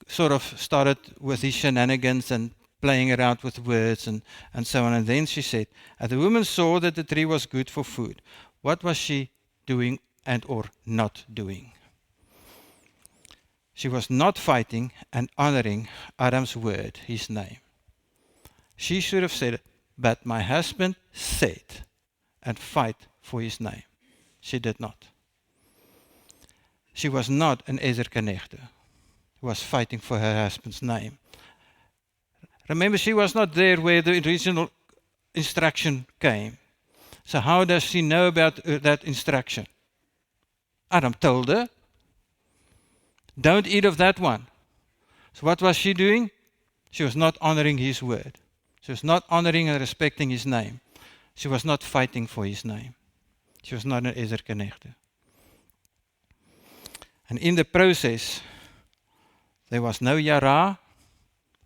Speaker 1: sort of started with his shenanigans and playing around with words and so on. And then she said, and the woman saw that the tree was good for food. What was she doing and or not doing? She was not fighting and honoring Adam's word, his name. She should have said, but my husband said, and fight for his name. She did not. She was not an Ezer Knechte who was fighting for her husband's name. Remember, she was not there where the original instruction came. So how does she know about that instruction? Adam told her, don't eat of that one. So what was she doing? She was not honoring his word. She was not honoring and respecting his name. She was not fighting for his name. She was not an Ezer Knechte. And in the process, there was no Yara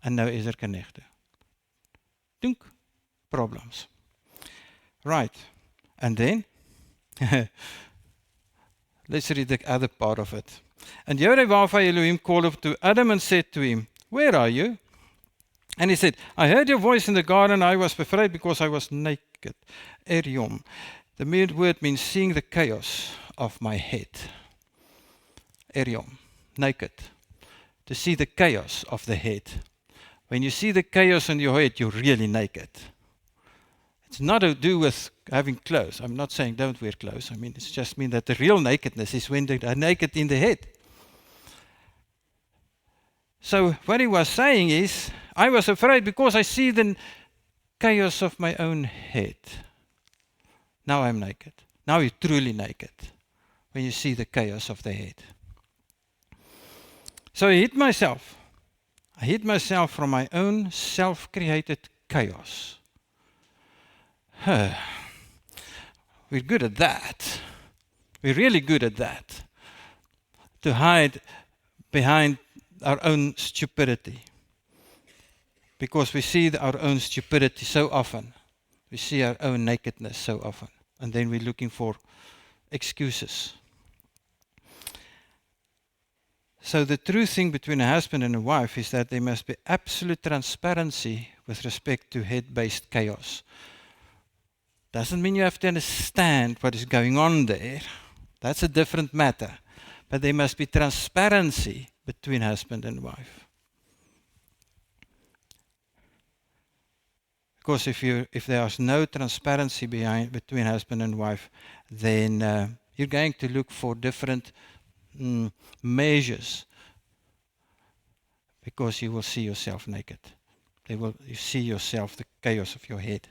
Speaker 1: and no Ezer Knechte. Dunk, problems. Right. And then, let's read the other part of it. And Jehovah Elohim called to Adam and said to him, where are you? And he said, I heard your voice in the garden. I was afraid because I was naked. Eriom. The word means seeing the chaos of my head. Eriom. Naked. To see the chaos of the head. When you see the chaos in your head, you're really naked. It's not to do with having clothes. I'm not saying don't wear clothes. I mean, it's just mean that the real nakedness is when they're naked in the head. So what he was saying is, I was afraid because I see the chaos of my own head. Now I'm naked. Now you're truly naked when you see the chaos of the head. So I hid myself. I hid myself from my own self-created chaos. We're good at that. We're really good at that. To hide behind our own stupidity. Because we see our own stupidity so often. We see our own nakedness so often. And then we're looking for excuses. So the true thing between a husband and a wife is that there must be absolute transparency with respect to head-based chaos. Doesn't mean you have to understand what is going on there. That's a different matter. But there must be transparency between husband and wife. Because if there is no transparency between husband and wife, then you're going to look for different measures, because you will see yourself naked. You see yourself, the chaos of your head.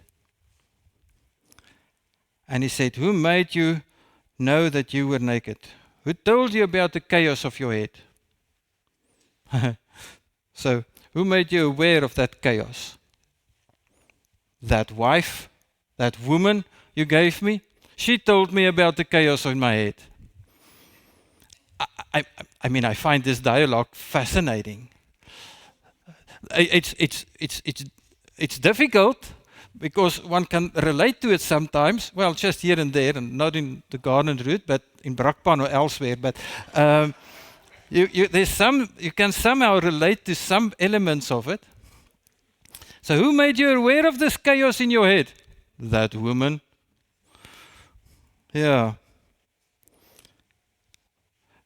Speaker 1: And he said, who made you know that you were naked? Who told you about the chaos of your head? So, who made you aware of that chaos? That wife, that woman you gave me, she told me about the chaos in my head. I mean, I find this dialogue fascinating. It's difficult because one can relate to it sometimes. Well, just here and there, and not in the garden route, but in Brakpan or elsewhere. But you can somehow relate to some elements of it. So, who made you aware of this chaos in your head? That woman. Yeah.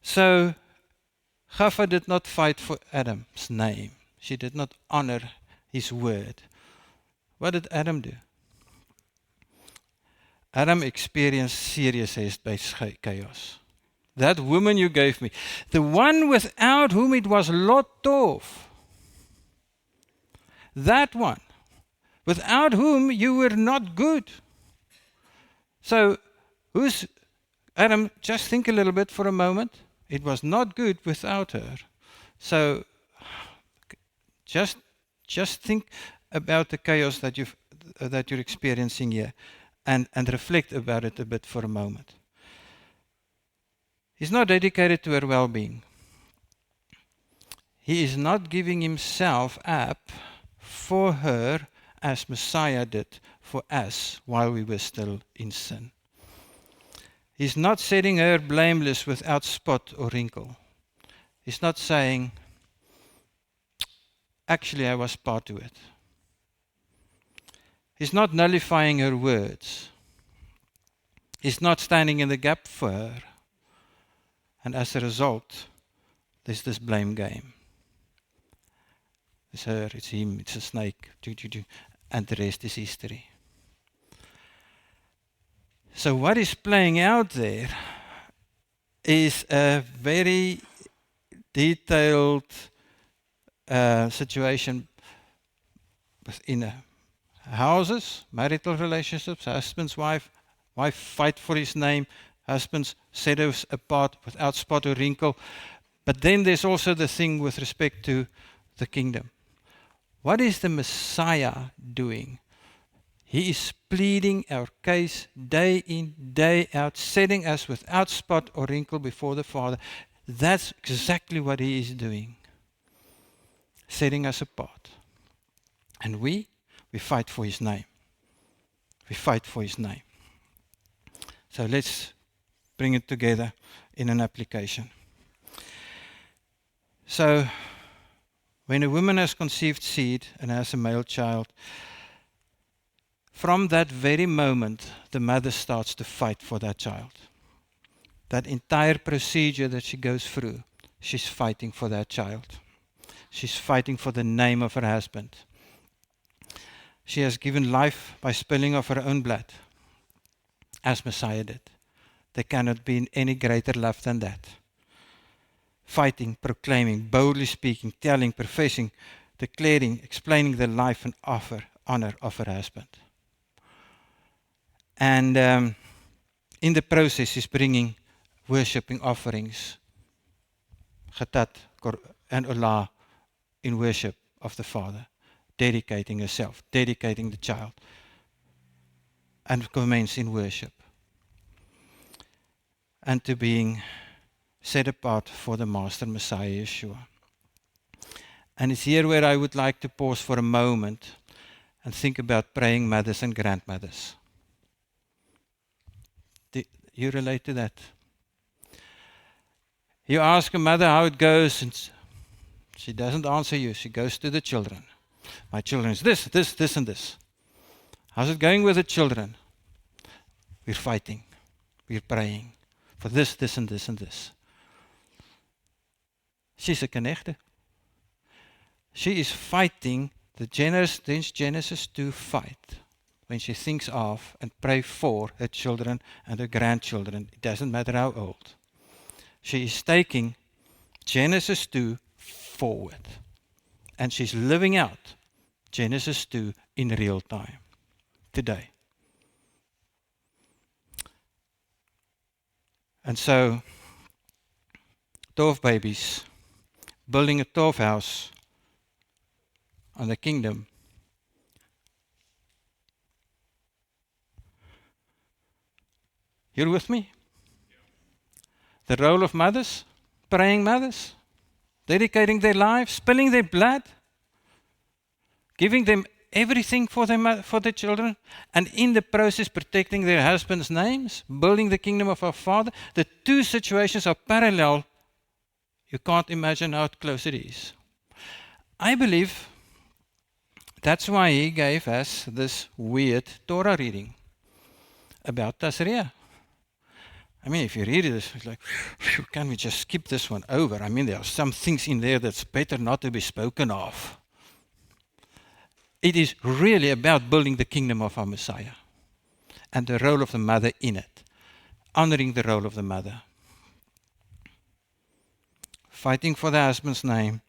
Speaker 1: So, Chava did not fight for Adam's name. She did not honor his word. What did Adam do? Adam experienced serious head-based chaos. that woman you gave me, the one without whom it was lot of. That one, without whom you were not good. So, who's Adam? Just think a little bit for a moment. It was not good without her. So, just think about the chaos that you're experiencing here, and reflect about it a bit for a moment. He's not dedicated to her well-being. He is not giving himself up for her as Messiah did for us while we were still in sin. He's not setting her blameless without spot or wrinkle. He's not saying, actually I was part to it. He's not nullifying her words. He's not standing in the gap for her. And as a result, there's this blame game. It's her, it's him, it's a snake, and the rest is history. So what is playing out there is a very detailed situation within houses, marital relationships, husbands, wife fight for his name, husbands set us apart without spot or wrinkle. But then there's also the thing with respect to the kingdom. What is the Messiah doing? He is pleading our case day in, day out, setting us without spot or wrinkle before the Father. That's exactly what he is doing. Setting us apart. And we fight for his name. We fight for his name. So let's bring it together in an application. So, when a woman has conceived seed and has a male child, from that very moment, the mother starts to fight for that child. That entire procedure that she goes through, she's fighting for that child. She's fighting for the name of her husband. She has given life by spilling of her own blood, as Messiah did. There cannot be any greater love than that. Fighting, proclaiming, boldly speaking, telling, professing, declaring, explaining the life and honor of her husband. And in the process is bringing worshipping offerings, Chatat and Olah, in worship of the Father, dedicating herself, dedicating the child, and commence in worship. And to being set apart for the Master Messiah Yeshua. And it's here where I would like to pause for a moment and think about praying mothers and grandmothers. Do you relate to that? You ask a mother how it goes, and she doesn't answer you. She goes to the children. My children is this, and this. How's it going with the children? We're fighting. We're praying for this, and this, and this. She's a knechte. She is fighting the Genesis 2 fight when she thinks of and pray for her children and her grandchildren. It doesn't matter how old. She is taking Genesis 2 forward. And she's living out Genesis 2 in real time, today. And so, 12 babies, building a 12 house on the kingdom. You're with me? The role of mothers, praying mothers, dedicating their lives, spilling their blood, giving them everything for their children, and in the process protecting their husbands' names, building the kingdom of our Father. The two situations are parallel. You can't imagine how close it is. I believe that's why he gave us this weird Torah reading about Tazria. I mean, if you read it, it's like, can we just skip this one over? I mean, there are some things in there that's better not to be spoken of. It is really about building the kingdom of our Messiah and the role of the mother in it, honoring the role of the mother. fighting for the husband's name,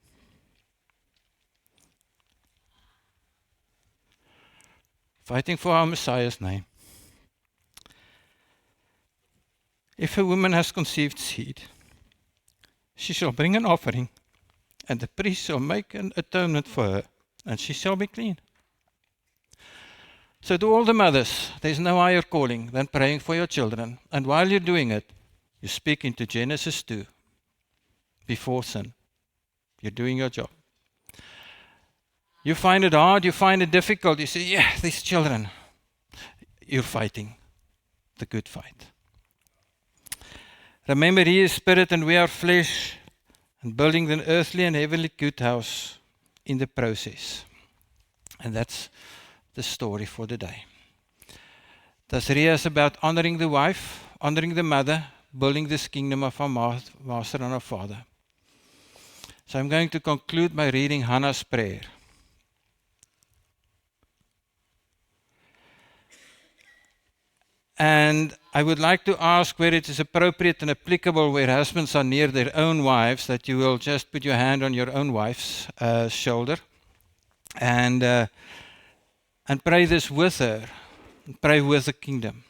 Speaker 1: fighting for our Messiah's name. If a woman has conceived seed, she shall bring an offering, and the priest shall make an atonement for her, and she shall be clean. So to all the mothers, there's no higher calling than praying for your children. And while you're doing it, you speak into Genesis 2, before sin. You're doing your job. You find it hard, you find it difficult, you say, yeah, these children. You're fighting the good fight. Remember, He is spirit and we are flesh, and building an earthly and heavenly good house in the process. And that's the story for the day. Tazria is about honoring the wife, honoring the mother, building this kingdom of our Master and our Father. So I'm going to conclude by reading Hannah's prayer. And I would like to ask where it is appropriate and applicable, where husbands are near their own wives, that you will just put your hand on your own wife's shoulder and pray this with her, and pray with the kingdom.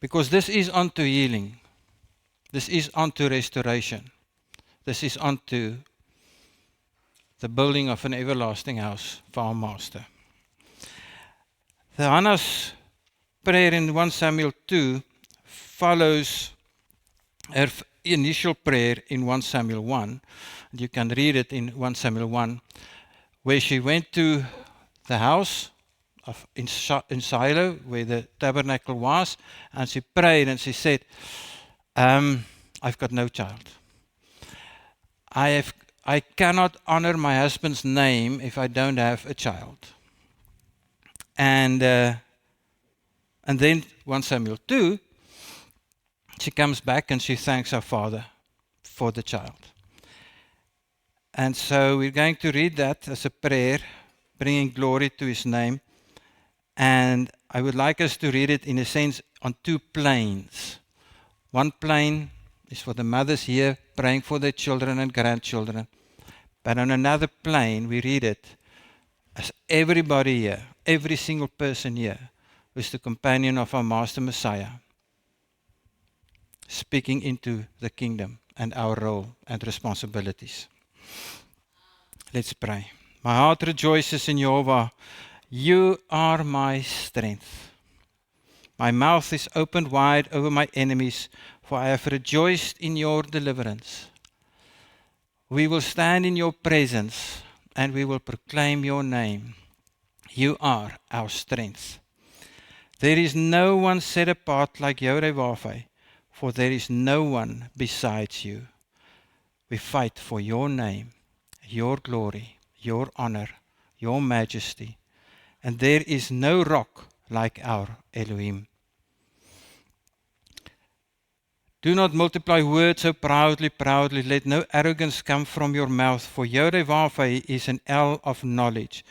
Speaker 1: Because this is unto healing. This is unto restoration. This is unto the building of an everlasting house for our Master. The Hannah's prayer in 1 Samuel 2 follows her initial prayer in 1 Samuel 1. And you can read it in 1 Samuel 1, where she went to the house in Shiloh, where the tabernacle was, and she prayed and she said, I've got no child. I cannot honor my husband's name if I don't have a child. And then 1 Samuel 2, she comes back and she thanks her father for the child. And so we're going to read that as a prayer, bringing glory to His name. And I would like us to read it in a sense on two planes. One plane is for the mothers here, praying for their children and grandchildren. But on another plane, we read it as everybody here, every single person here, who is the companion of our Master Messiah, speaking into the kingdom and our role and responsibilities. Let's pray. My heart rejoices in Jehovah. You are my strength. My mouth is opened wide over my enemies, for I have rejoiced in your deliverance. We will stand in your presence and we will proclaim your name. You are our strength. There is no one set apart like Yoreh, for there is no one besides you. We fight for your name, your glory, your honor, your majesty, and there is no rock like our Elohim. Do not multiply words so proudly. Let no arrogance come from your mouth, for Yoreh is an L of knowledge,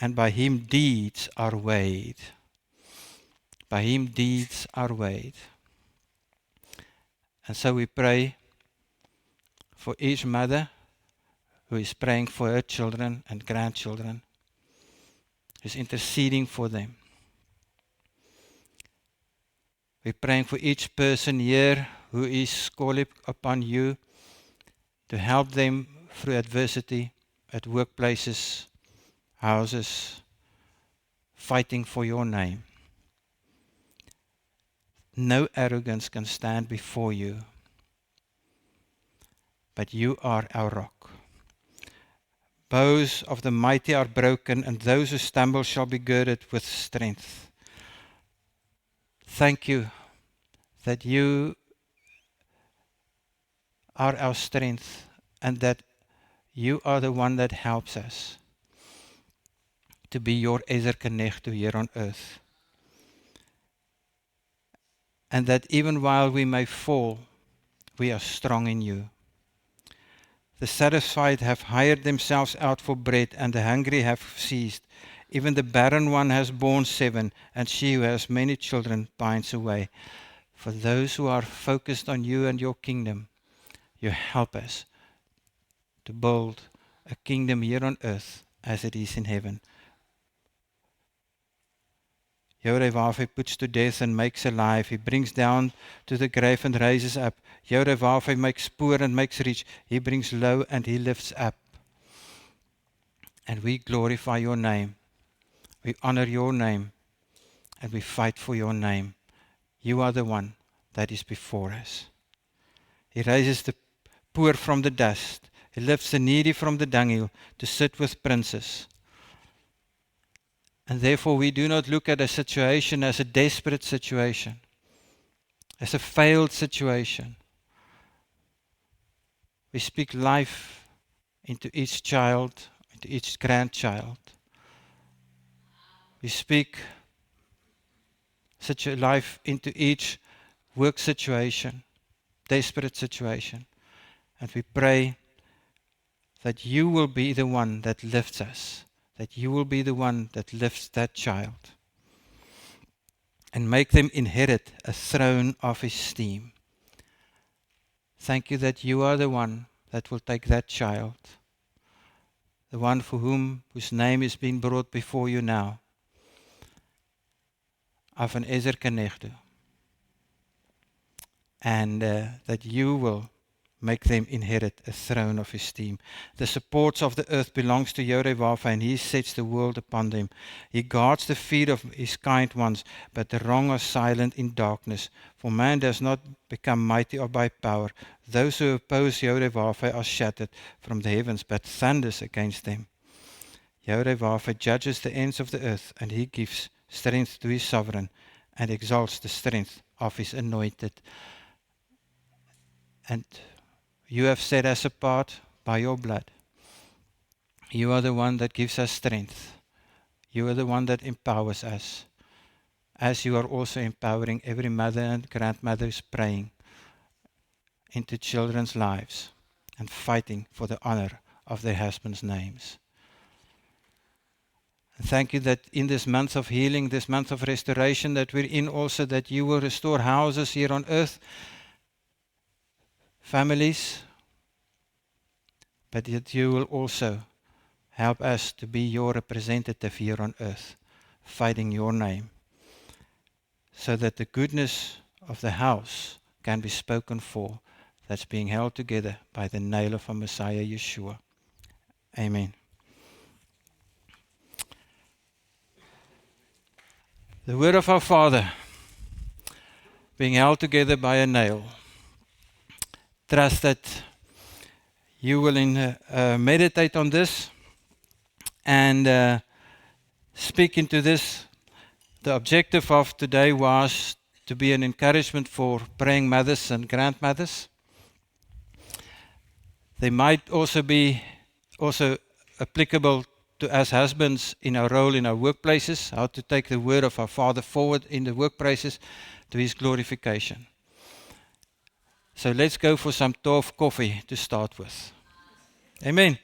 Speaker 1: and by Him deeds are weighed. By Him deeds are weighed. And so we pray for each mother who is praying for her children and grandchildren, who's interceding for them. We're praying for each person here who is calling upon you to help them through adversity at workplaces, houses, fighting for your name. No arrogance can stand before you, but you are our rock. Bows of the mighty are broken, and those who stumble shall be girded with strength. Thank you that you are our strength and that you are the one that helps us to be your Ezer Kenegdo here on earth. And that even while we may fall, we are strong in you. The satisfied have hired themselves out for bread, and the hungry have ceased. Even the barren one has borne 7, and she who has many children pines away. For those who are focused on you and your kingdom, you help us to build a kingdom here on earth as it is in heaven. Jehovah puts to death and makes alive. He brings down to the grave and raises up. Jehovah makes poor and makes rich. He brings low and he lifts up. And we glorify your name. We honor your name. And we fight for your name. You are the one that is before us. He raises the poor from the dust. He lifts the needy from the dunghill to sit with princes. And therefore we do not look at a situation as a desperate situation, as a failed situation. We speak life into each child, into each grandchild. We speak such a life into each work situation, desperate situation. And we pray that you will be the one that lifts us, that you will be the one that lifts that child and make them inherit a throne of esteem. Thank you that you are the one that will take that child, the one for whose name is being brought before you now, Avan Ezer Kanechdu, and that you will make them inherit a throne of esteem. The supports of the earth belongs to Jehovah, and he sets the world upon them. He guards the feet of his kind ones, but the wrong are silent in darkness. For man does not become mighty or by power. Those who oppose Jehovah are shattered from the heavens, but thunders against them. Jehovah judges the ends of the earth, and he gives strength to his sovereign, and exalts the strength of his anointed. And you have set us apart by your blood. You are the one that gives us strength. You are the one that empowers us, as you are also empowering every mother and grandmother who's praying into children's lives and fighting for the honor of their husbands' names. And thank you that in this month of healing, this month of restoration that we're in also, that you will restore houses here on earth, families, but that you will also help us to be your representative here on earth, fighting your name, so that the goodness of the house can be spoken for, that's being held together by the nail of our Messiah Yeshua. Amen. The word of our Father, being held together by a nail. Trust that you will meditate on this and speak into this. The objective of today was to be an encouragement for praying mothers and grandmothers. They might also be applicable to us husbands in our role in our workplaces, how to take the word of our Father forward in the workplaces to his glorification. So let's go for some tough coffee to start with. Amen.